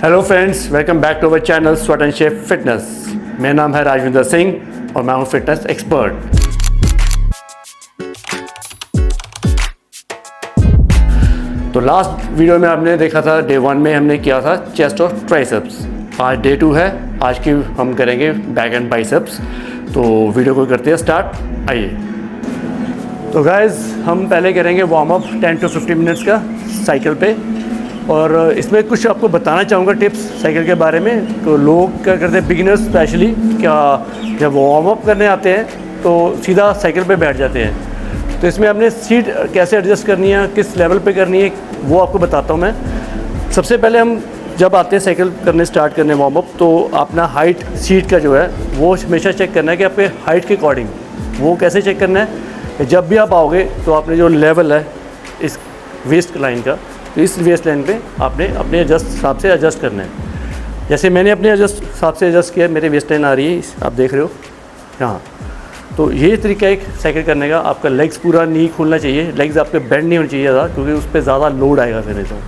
Hello friends, welcome back to our channel sweat and shape fitness. मेरा नाम है राजविंदर सिंह और मैं हूँ फिटनेस एक्सपर्ट। तो लास्ट वीडियो में आपने देखा था, डे 1 में हमने किया था चेस्ट और ट्राइसेप्स। आज डे 2 है, आज की हम करेंगे बैक एंड बाइसेप्स। तो वीडियो को करते हैं स्टार्ट, आइए। तो गाइज़ हम पहले करेंगे वार्म अप 10 to 15 मिनट्स का साइकिल पे। और इसमें कुछ आपको बताना चाहूँगा टिप्स साइकिल के बारे में। तो लोग क्या करते हैं, बिगिनर्स स्पेशली, क्या जब वार्म अप करने आते हैं तो सीधा साइकिल पे बैठ जाते हैं। तो इसमें आपने सीट कैसे एडजस्ट करनी है, किस लेवल पे करनी है, वो आपको बताता हूँ मैं। सबसे पहले हम जब आते हैं साइकिल करने स्टार्ट करने वार्म अप, तो अपना हाइट सीट का जो है वो हमेशा चेक करना है कि आपके हाइट के अकॉर्डिंग। वो कैसे चेक करना है, जब भी आप आओगे तो आपने जो लेवल है इस वेस्ट लाइन का, तो इस वेस्ट लाइन पे आपने अपने हिसाब से एडजस्ट करना है। जैसे मैंने अपने हिसाब से एडजस्ट किया, मेरे वेस्ट लाइन आ रही है, आप देख रहे हो यहाँ। तो ये तरीका एक साइकिल करने का। आपका लेग्स पूरा नी खुलना चाहिए, लेग्स आपके बेंड नहीं होने चाहिए ज़्यादा, क्योंकि उस पर ज़्यादा लोड आएगा फिर तो।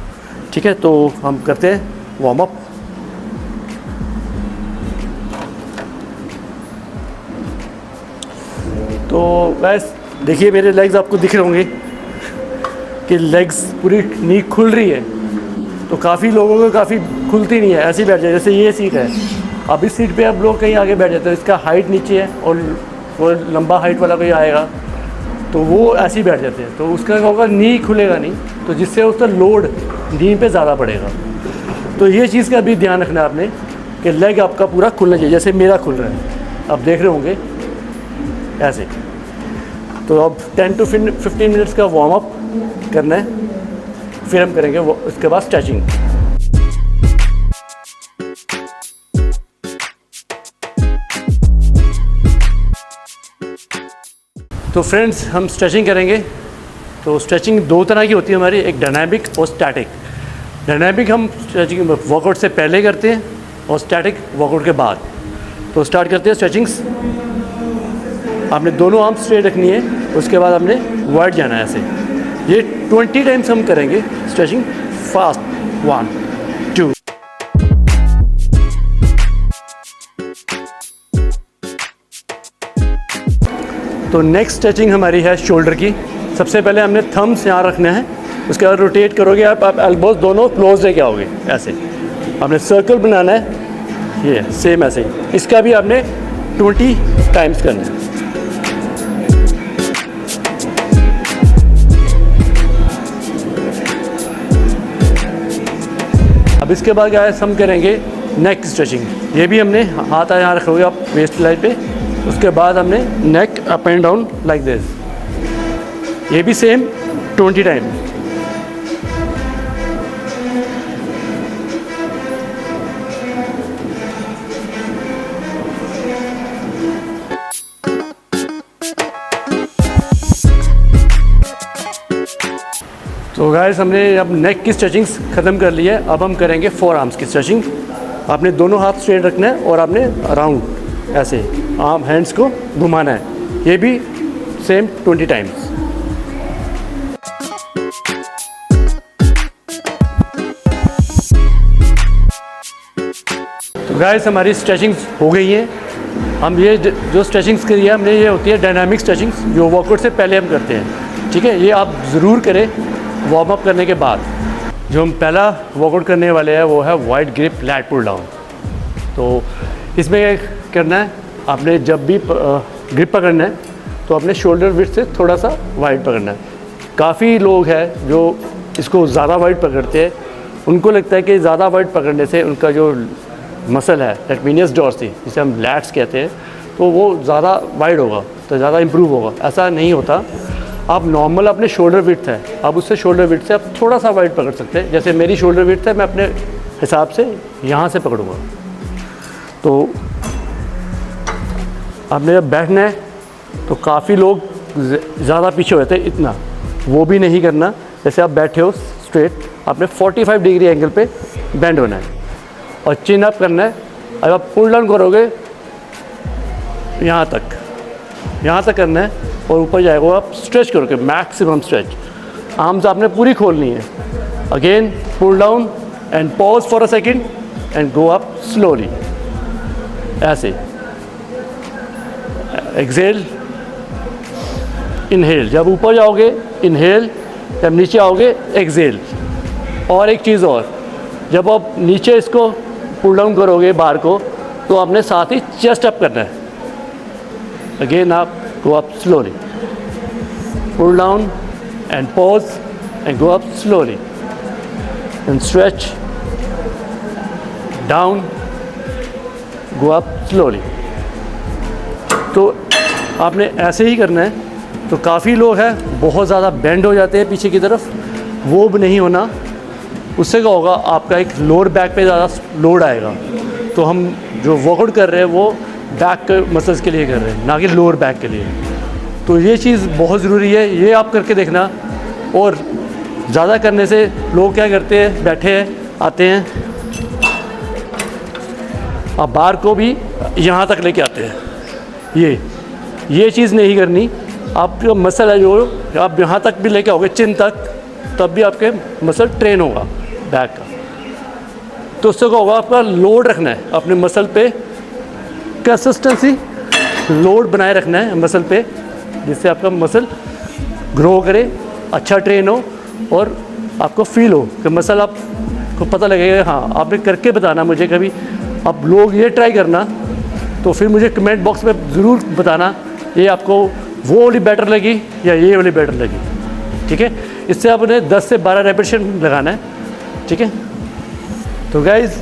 ठीक है, तो हम करते हैं वार्म अप। तो बस देखिए, मेरे लेग्स आपको दिख रहे होंगे कि लेग्स पूरी नी खुल रही है। तो काफ़ी लोगों को काफ़ी खुलती नहीं है, ऐसे ही बैठ जाए। जैसे ये सीट है, अब इस सीट पे आप लोग कहीं आगे बैठ जाते हो, इसका हाइट नीचे है और वो लंबा हाइट वाला कोई आएगा तो वो ऐसे ही बैठ जाते हैं। तो उसका क्या होगा, नी खुलेगा नहीं, तो जिससे उसका लोड नी पे ज़्यादा पड़ेगा। तो ये चीज़ का भी ध्यान रखना है आपने कि लेग आपका पूरा खुलना चाहिए। जैसे मेरा खुल रहा है, आप देख रहे होंगे ऐसे। तो अब 10 to 15 मिनट्स का वार्म अप करना है, फिर हम करेंगे उसके बाद स्ट्रेचिंग। तो फ्रेंड्स, हम स्ट्रेचिंग करेंगे। तो स्ट्रेचिंग दो तरह की होती है हमारी, एक डायनामिक और स्टैटिक। डायनामिक हम स्ट्रेचिंग वर्कआउट से पहले करते हैं और स्टैटिक वर्कआउट के बाद। तो स्टार्ट करते हैं स्ट्रेचिंग्स। आपने दोनों आर्म स्ट्रेट रखनी है, उसके बाद आपने वाइड जाना है ऐसे। ये 20 टाइम्स हम करेंगे स्ट्रेचिंग फास्ट। 1 2। तो नेक्स्ट स्ट्रेचिंग हमारी है शोल्डर की। सबसे पहले हमने थम्स यहाँ रखने हैं, उसके बाद रोटेट करोगे आप एल्बोज दोनों क्लोज लेके आओगे ऐसे। आपने सर्कल बनाना है, ये सेम ऐसे ही। इसका भी आपने 20 टाइम्स करना है। अब इसके बाद क्या है, हम करेंगे नेक स्ट्रेचिंग। ये भी हमने हाथ यहाँ रखोगे आप वेस्ट लाइन पे, उसके बाद हमने neck up and down like this. ये भी सेम 20 टाइम। तो गाइस, हमने अब नेक की स्ट्रेचिंग्स ख़त्म कर ली है। अब हम करेंगे फोर आर्म्स की स्ट्रेचिंग। आपने दोनों हाथ स्ट्रेट रखना है और आपने राउंड ऐसे आर्म हैंड्स को घुमाना है। ये भी सेम 20 टाइम्स। तो गाइस, हमारी स्ट्रेचिंग्स हो गई हैं। हम ये जो स्ट्रेचिंग्स करी है हमने, ये होती है डायनामिक स्ट्रेचिंग्स, जो वर्कआउट से पहले हम करते हैं। ठीक है, ये आप ज़रूर करें वार्म अप करने के बाद। जो हम पहला वर्कआउट करने वाले हैं वो है wide grip lat pull down. तो इसमें क्या करना है, आपने जब भी ग्रिप पकड़ना है तो अपने शोल्डर विड्थ से थोड़ा सा वाइड पकड़ना है। काफ़ी लोग हैं जो इसको ज़्यादा वाइड पकड़ते हैं, उनको लगता है कि ज़्यादा वाइड पकड़ने से उनका जो मसल है लैटमिनियस डॉर्सी, जिसे हम लैट्स कहते हैं, तो वो ज़्यादा वाइड होगा, तो ज़्यादा इम्प्रूव होगा। ऐसा नहीं होता। आप नॉर्मल अपने शोल्डर विड्थ है, आप उससे शोल्डर विड्थ से आप थोड़ा सा वाइड पकड़ सकते हैं। जैसे मेरी शोल्डर विड्थ है, मैं अपने हिसाब से यहाँ से पकड़ूँगा। तो आपने जब बैठना है तो काफ़ी लोग ज़्यादा पीछे होते हैं, इतना वो भी नहीं करना। जैसे आप बैठे हो स्ट्रेट, आपने 45 डिग्री एंगल पे बेंड होना है और चिन अप करना है। अब आप पुल डाउन करोगे यहाँ तक करना है और ऊपर जाएगा। आप स्ट्रेच करोगे, मैक्सिमम स्ट्रेच। आर्म्स आपने पूरी खोलनी है। Again pull down and pause for a second and go up slowly, ऐसे। एक्सेल, इनहेल, जब ऊपर जाओगे इनहेल, जब नीचे आओगे एक्सेल। और एक चीज़ और, जब आप नीचे इसको पुल डाउन करोगे बार को, तो आपने साथ ही चेस्ट अप करना है। अगेन आप go up slowly, pull down and pause and go up slowly and stretch down, go up slowly. तो आपने ऐसे ही करना है। तो काफ़ी लोग हैं बहुत ज़्यादा बेंड हो जाते हैं पीछे की तरफ, वो भी नहीं होना। उससे क्या होगा, आपका एक लोअर बैक पे ज़्यादा लोड आएगा। तो हम जो वर्कआउट कर रहे हैं वो बैक के मसल्स के लिए कर रहे हैं, ना कि लोअर बैक के लिए। तो ये चीज़ बहुत ज़रूरी है, ये आप करके देखना। और ज़्यादा करने से लोग क्या करते हैं, बैठे हैं, आते हैं, आप बार को भी यहाँ तक लेके आते हैं। ये चीज़ नहीं करनी। आपका मसल है जो आप यहाँ तक भी लेके आओगे, चिन तक, तब भी आपके मसल ट्रेन होगा बैक का। तो उससे क्या होगा, आपका लोड रखना है अपने मसल पे, कंसिस्टेंसी लोड बनाए रखना है मसल पे, जिससे आपका मसल ग्रो करे, अच्छा ट्रेन हो और आपको फील हो कि मसल आपको पता लगेगा। हाँ, आपने करके बताना मुझे कभी। आप लोग ये ट्राई करना, तो फिर मुझे कमेंट बॉक्स में ज़रूर बताना ये आपको वो वाली बेटर लगी या ये वाली बेटर लगी। ठीक है, इससे आपने 10 से 12 रेपिटेशन लगाना है। ठीक है, तो गाइज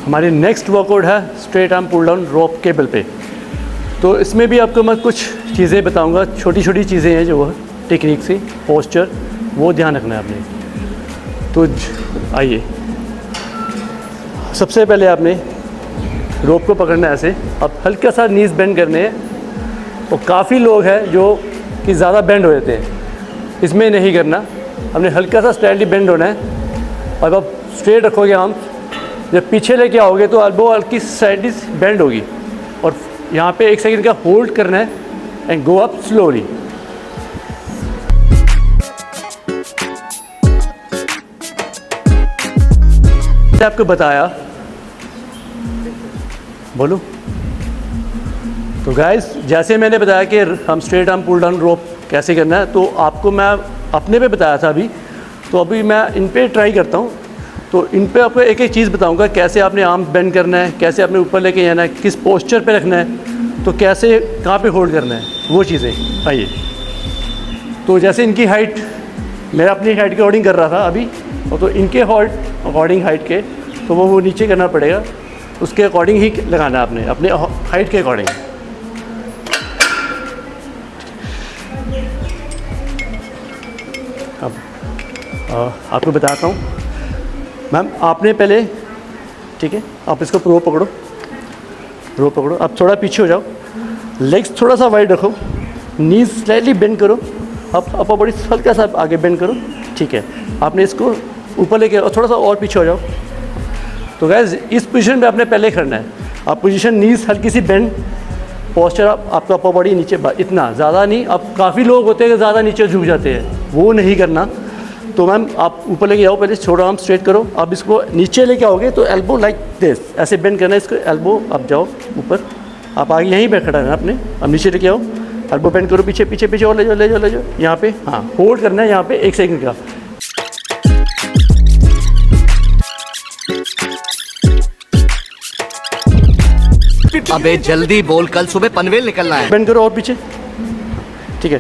हमारी नेक्स्ट वर्कआउट है स्ट्रेट आर्म पुल डाउन रोप केबल पे। तो इसमें भी आपको मैं कुछ चीज़ें बताऊंगा, छोटी छोटी चीज़ें हैं जो टेक्निक से, पोस्चर, वो ध्यान रखना है आपने। तो आइए, सबसे पहले आपने रोप को पकड़ना है ऐसे। अब हल्का सा नीज बेंड करने हैं। और काफ़ी लोग हैं जो कि ज़्यादा बेंड हो जाते हैं, इसमें नहीं करना। हमने हल्का सा स्टैंडली बेंड होना है। और अब स्ट्रेट रखोगे आर्म, जब पीछे लेके आओगे तो एल्बो हल्की साइड बेंड होगी। और यहाँ पे 1 सेकंड का होल्ड करना है एंड गो अप स्लोली। आपको बताया, बोलो। तो गाइस, जैसे मैंने बताया कि हम स्ट्रेट आर्म पुल डाउन रोप कैसे करना है, तो आपको मैं अपने पे बताया था अभी। तो अभी मैं इन पे ट्राई करता हूँ। तो इन पे आपको एक एक चीज़ बताऊँगा, कैसे आपने आर्म बेंड करना है, कैसे आपने ऊपर लेके जाना है, किस पोस्चर पे रखना है, तो कैसे कहाँ पे होल्ड करना है, वो चीज़ें। आइए, तो जैसे इनकी हाइट, मैं अपनी हाइट के अकॉर्डिंग कर रहा था अभी, और तो इनके अकॉर्डिंग हाइट के, तो वो नीचे करना पड़ेगा, उसके अकॉर्डिंग ही लगाना है आपने, अपने हाइट के अकॉर्डिंग। अब आपको बताता हूँ मैम, आपने पहले, ठीक है, आप इसको रो पकड़ो, आप थोड़ा पीछे हो जाओ, लेग्स थोड़ा सा वाइड रखो, नीज स्लाइटली बेंड करो, आप अपर बॉडी हल्का सा आगे बेंड करो। ठीक है, आपने इसको ऊपर लेके और थोड़ा सा और पीछे हो जाओ। तो गाइस, इस पोजीशन पे आपने पहले करना है। आप पोजीशन नीज हल्की सी बेंड, पोस्चर आपका अपर बॉडी नीचे, इतना ज़्यादा नहीं। अब काफ़ी लोग होते हैं कि ज़्यादा नीचे झुक जाते हैं, वो नहीं करना। तो मैम आप ऊपर लेके आओ, पहले छोटा आर्म स्ट्रेट करो। अब इसको नीचे लेके आओगे तो एल्बो लाइक दिस, ऐसे बेंड करना है इसको, एल्बो आप जाओ ऊपर, आप आगे यहीं पे खड़ा रहना अपने। अब नीचे लेके आओ, एल्बो बेंड करो, पीछे पीछे पीछे और ले जाओ यहाँ पे। हाँ, होल्ड करना है यहाँ पे 1 सेकंड का। अबे जल्दी बोल, कल सुबह पनवेल निकलना है। बेंड करो और पीछे। ठीक है,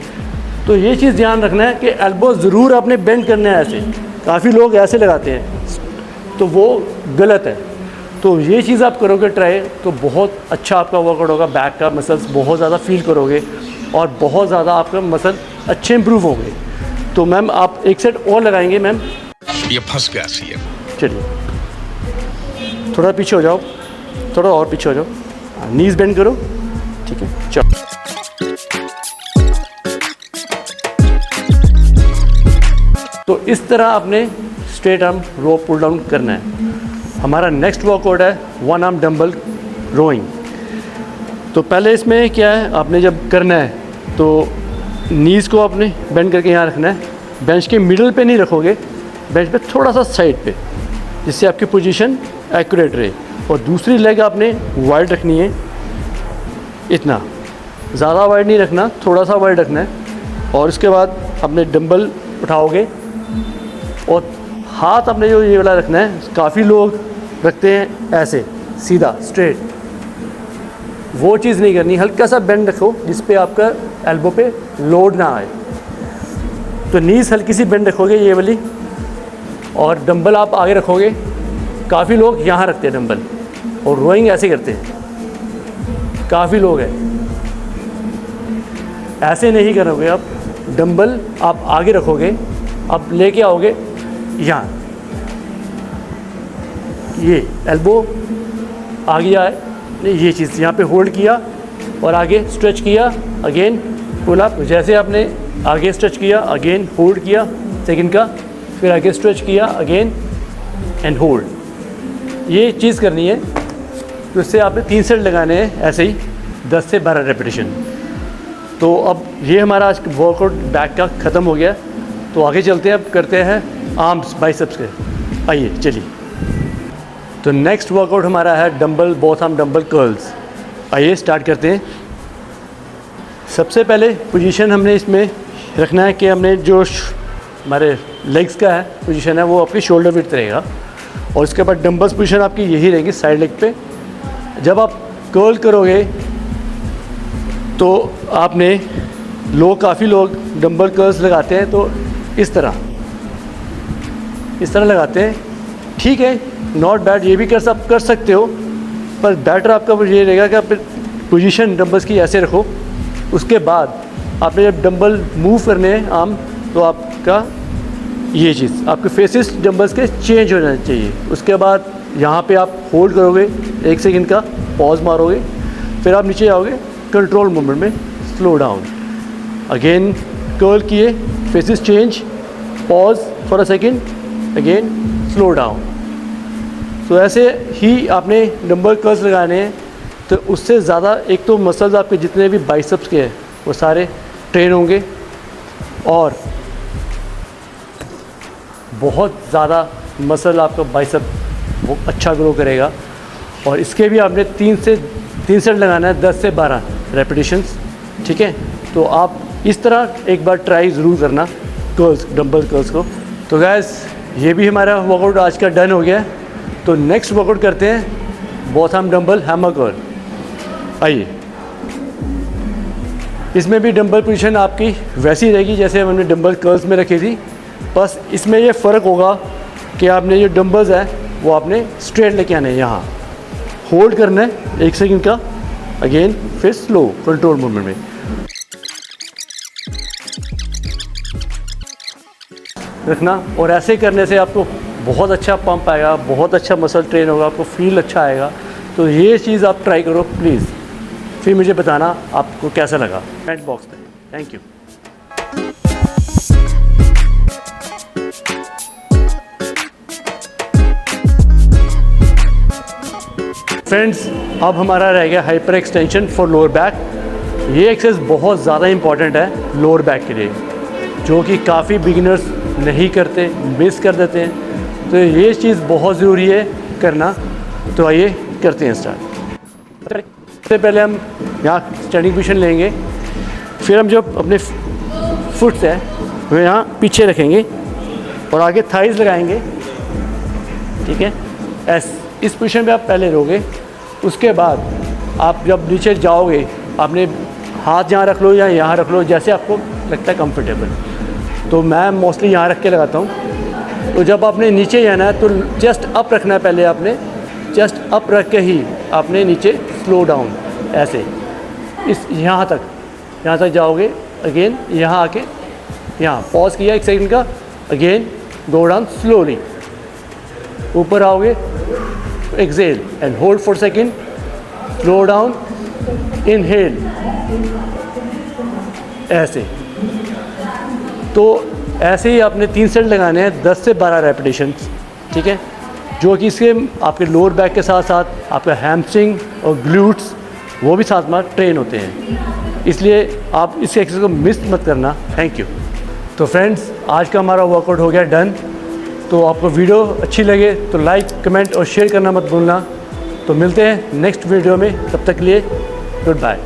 तो ये चीज़ ध्यान रखना है कि एल्बो ज़रूर आपने बेंड करना है ऐसे। काफ़ी लोग ऐसे लगाते हैं, तो वो गलत है। तो ये चीज़ आप करोगे ट्राई, तो बहुत अच्छा आपका वर्कआउट होगा, बैक का मसल्स बहुत ज़्यादा फील करोगे और बहुत ज़्यादा आपका मसल अच्छे इंप्रूव होंगे। तो मैम आप एक सेट और लगाएंगे मैम। ये फंस गया सी है। चलिए, थोड़ा पीछे हो जाओ, थोड़ा और पीछे हो जाओ, नीज बेंड करो। ठीक है, चलो। तो इस तरह आपने स्ट्रेट आर्म रोप पुल डाउन करना है। हमारा नेक्स्ट वर्कआउट है 1 आर्म डंबल रोइंग। तो पहले इसमें क्या है, आपने जब करना है तो नीज़ को आपने बेंड करके यहाँ रखना है। बेंच के मिडल पे नहीं रखोगे, बेंच पे थोड़ा सा साइड पे, जिससे आपकी पोजीशन एक्यूरेट रहे। और दूसरी लेग आपने वाइड रखनी है, इतना ज़्यादा वाइड नहीं रखना, थोड़ा सा वाइड रखना है। और उसके बाद अपने डंबल उठाओगे और हाथ अपने जो ये वाला रखना है। काफ़ी लोग रखते हैं ऐसे सीधा स्ट्रेट, वो चीज़ नहीं करनी। हल्का सा बेंड रखो जिस पे आपका एल्बो पे लोड ना आए। तो नीज हल्की सी बेंड रखोगे ये वाली, और डंबल आप आगे रखोगे। काफ़ी लोग यहाँ रखते हैं डंबल और रोइंग ऐसे करते हैं, काफ़ी लोग हैं। ऐसे नहीं करोगे आप, डंबल आप आगे रखोगे, आप लेके आओगे यहाँ, ये एल्बो आगे आए, ये चीज़ यहाँ पे होल्ड किया और आगे स्ट्रेच किया, अगेन पुल अप। जैसे आपने आगे स्ट्रेच किया, अगेन होल्ड किया सेकंड का, फिर आगे स्ट्रेच किया अगेन एंड होल्ड। ये चीज़ करनी है। तो इससे आपने 3 सेट लगाने हैं, ऐसे ही 10 से 12 रेपिटेशन। तो अब ये हमारा आज वर्कआउट बैक का ख़त्म हो गया। तो आगे चलते हैं, अब करते हैं आर्म्स बाइसेप्स के। आइए चलिए। तो नेक्स्ट वर्कआउट हमारा है dumbbell, both arm dumbbell curls. आइए स्टार्ट करते हैं। सबसे पहले पोजीशन हमने इसमें रखना है कि हमने जो हमारे लेग्स का है पोजीशन है वो आपकी शोल्डर विड्थ रहेगा। और उसके बाद डंबल्स पोजीशन आपकी यही रहेगी साइड लेग पे। जब आप कर्ल करोगे तो आपने काफ़ी लोग डंबल कर्ल्स लगाते हैं तो इस तरह लगाते हैं। ठीक है, नॉट बैड, ये भी कर सकते हो, पर बेटर आपका ये रहेगा कि आप पोजीशन डंबल्स की ऐसे रखो। उसके बाद आपने जब डंबल मूव करने हैं आर्म, तो आपका ये चीज़ आपके फेसेस डंबल्स के चेंज हो जाने चाहिए। उसके बाद यहाँ पे आप होल्ड करोगे 1 सेकंड का, पॉज मारोगे, फिर आप नीचे आओगे कंट्रोल मूवमेंट में, स्लो डाउन, अगेन कर्ल किए, faces change, pause for a second, again slow down. तो ऐसे ही आपने डंबल कर्ल्स लगाने हैं। तो उससे ज़्यादा एक तो मसल्स आपके जितने भी बाइसेप्स के हैं वो सारे ट्रेन होंगे और बहुत ज़्यादा मसल आपका बाइसेप वो अच्छा ग्रो करेगा। और इसके भी आपने 3 सेट लगाना है, 10 से 12 रेपिटेशंस। ठीक है, तो आप इस तरह एक बार ट्राई ज़रूर करना कर्ल्स, डंबल कर्ल्स को। तो गैस ये भी हमारा वर्कआउट आज का डन हो गया है। तो नेक्स्ट वर्कआउट करते हैं both arm dumbbell hammer curl. आइए, इसमें भी डंबल पोजीशन आपकी वैसी रहेगी जैसे हमने डंबल कर्ल्स में रखी थी, बस इसमें ये फ़र्क होगा कि आपने जो डंबल्स हैं वो आपने स्ट्रेट लेके आने हैं, यहाँ होल्ड करना है 1 सेकंड का, अगेन फिर स्लो कंट्रोल मूवमेंट में रखना। और ऐसे करने से आपको बहुत अच्छा पंप आएगा, बहुत अच्छा मसल ट्रेन होगा, आपको फील अच्छा आएगा। तो ये चीज़ आप ट्राई करो प्लीज़, फिर मुझे बताना आपको कैसा लगा कमेंट बॉक्स में। Thank you. फ्रेंड्स, अब हमारा रह गया hyper extension for lower back. ये एक्सरसाइज बहुत ज़्यादा इंपॉर्टेंट है लोअर बैक के लिए, जो कि काफ़ी बिगिनर्स नहीं करते, मिस कर देते हैं। तो ये चीज़ बहुत ज़रूरी है करना। तो आइए करते हैं स्टार्ट। सबसे पहले हम यहाँ स्टैंडिंग पोजीशन लेंगे, फिर हम जो अपने फुट्स हैं वो यहाँ पीछे रखेंगे और आगे थाइज लगाएंगे। ठीक है, इस पोजीशन पे आप पहले रहोगे। उसके बाद आप जब नीचे जाओगे, आपने हाथ यहाँ रख लो या यहाँ रख लो, जैसे आपको लगता है कंफर्टेबल। तो मैं मोस्टली यहाँ रख के लगाता हूँ। तो जब आपने नीचे जाना है तो जस्ट अप रखना है, पहले आपने जस्ट अप रख के ही आपने नीचे स्लो डाउन ऐसे इस यहाँ तक जाओगे। अगेन यहाँ आके यहाँ पॉज किया 1 सेकंड का, अगेन गो डाउन स्लोली, ऊपर आओगे, exhale and hold for second, slow down, inhale, ऐसे। तो ऐसे ही आपने 3 सेट लगाने हैं, 10 से 12 रेपिटेशंस। ठीक है, जो कि इसके आपके लोअर बैक के साथ साथ आपका हैमस्ट्रिंग और ग्लूट्स वो भी साथ में ट्रेन होते हैं, इसलिए आप इस एक्सरसाइज को मिस मत करना। Thank you. तो फ्रेंड्स, आज का हमारा वर्कआउट हो गया डन। तो आपको वीडियो अच्छी लगे तो लाइक कमेंट और शेयर करना मत भूलना। तो मिलते हैं नेक्स्ट वीडियो में, तब तक के लिए गुड बाय।